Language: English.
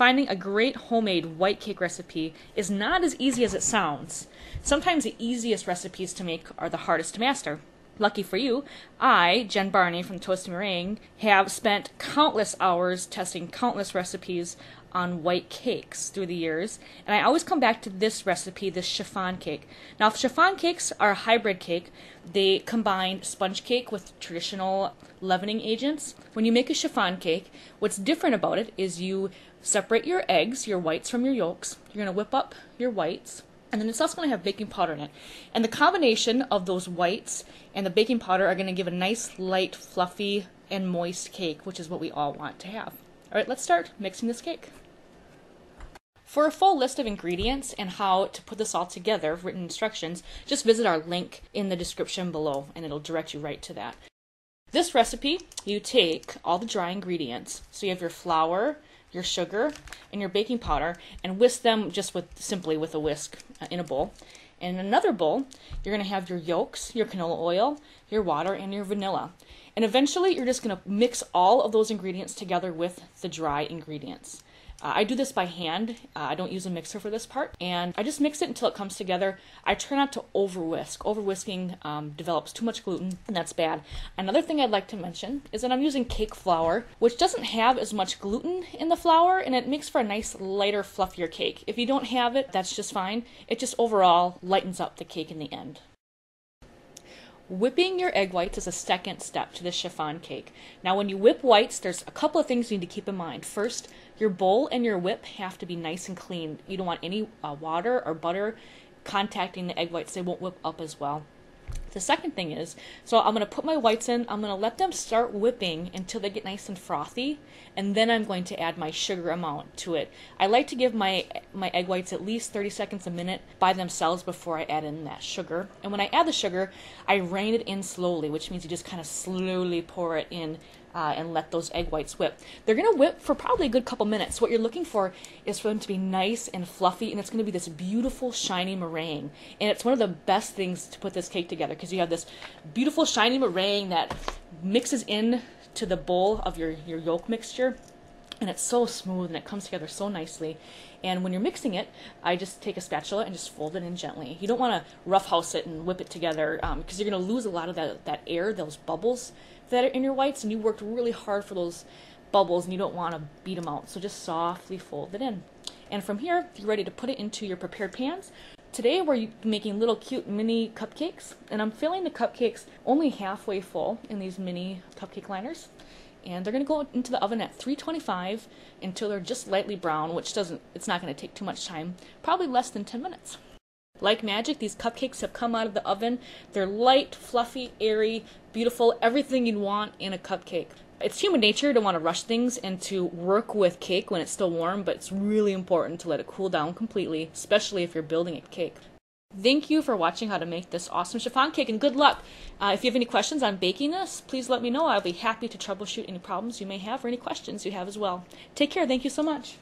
finding a great homemade white cake recipe is not as easy as it sounds. Sometimes the easiest recipes to make are the hardest to master. Lucky for you, I, Jen Barney from Toasty Meringue, have spent countless hours testing countless recipes on white cakes through the years, and I always come back to this recipe, this chiffon cake. Now, chiffon cakes are a hybrid cake. They combine sponge cake with traditional leavening agents. When you make a chiffon cake, what's different about it is you separate your eggs, your whites from your yolks. You're going to whip up your whites, and then it's also going to have baking powder in it. And the combination of those whites and the baking powder are going to give a nice, light, fluffy, and moist cake, which is what we all want to have. All right, let's start mixing this cake. For a full list of ingredients and how to put this all together, written instructions, just visit our link in the description below, and it'll direct you right to that. This recipe, you take all the dry ingredients. So you have your flour, your sugar, and your baking powder, and whisk them just simply with a whisk in a bowl. And in another bowl, you're going to have your yolks, your canola oil, your water, and your vanilla. And eventually, you're just going to mix all of those ingredients together with the dry ingredients. I do this by hand. I don't use a mixer for this part, and I just mix it until it comes together. I try not to over-whisk. Over-whisking develops too much gluten, and that's bad. Another thing I'd like to mention is that I'm using cake flour, which doesn't have as much gluten in the flour, and it makes for a nice, lighter, fluffier cake. If you don't have it, that's just fine. It just overall lightens up the cake in the end. Whipping your egg whites is a second step to the chiffon cake. Now, when you whip whites, there's a couple of things you need to keep in mind. First, your bowl and your whip have to be nice and clean. You don't want any water or butter contacting the egg whites. They won't whip up as well. The second thing is, so I'm going to put my whites in, I'm going to let them start whipping until they get nice and frothy, and then I'm going to add my sugar amount to it. I like to give my egg whites at least 30 seconds a minute by themselves before I add in that sugar. And when I add the sugar, I rein it in slowly, which means you just kind of slowly pour it in and let those egg whites whip. They're going to whip for probably a good couple minutes. What you're looking for is for them to be nice and fluffy, and it's going to be this beautiful shiny meringue. And it's one of the best things to put this cake together, because you have this beautiful shiny meringue that mixes in to the bowl of your yolk mixture, and it's so smooth and it comes together so nicely. And when you're mixing it, I just take a spatula and just fold it in gently. You don't want to roughhouse it and whip it together, because you're going to lose a lot of that air, those bubbles that are in your whites, and you worked really hard for those bubbles and you don't want to beat them out. So just softly fold it in. And from here, you're ready to put it into your prepared pans. Today we're making little cute mini cupcakes, and I'm filling the cupcakes only halfway full in these mini cupcake liners. And they're going to go into the oven at 325 until they're just lightly brown, which it's not going to take too much time, probably less than 10 minutes. Like magic, these cupcakes have come out of the oven. They're light, fluffy, airy, beautiful, everything you'd want in a cupcake. It's human nature to want to rush things and to work with cake when it's still warm, but it's really important to let it cool down completely, especially if you're building a cake. Thank you for watching how to make this awesome chiffon cake, and good luck. If you have any questions on baking this, please let me know. I'll be happy to troubleshoot any problems you may have or any questions you have as well. Take care. Thank you so much.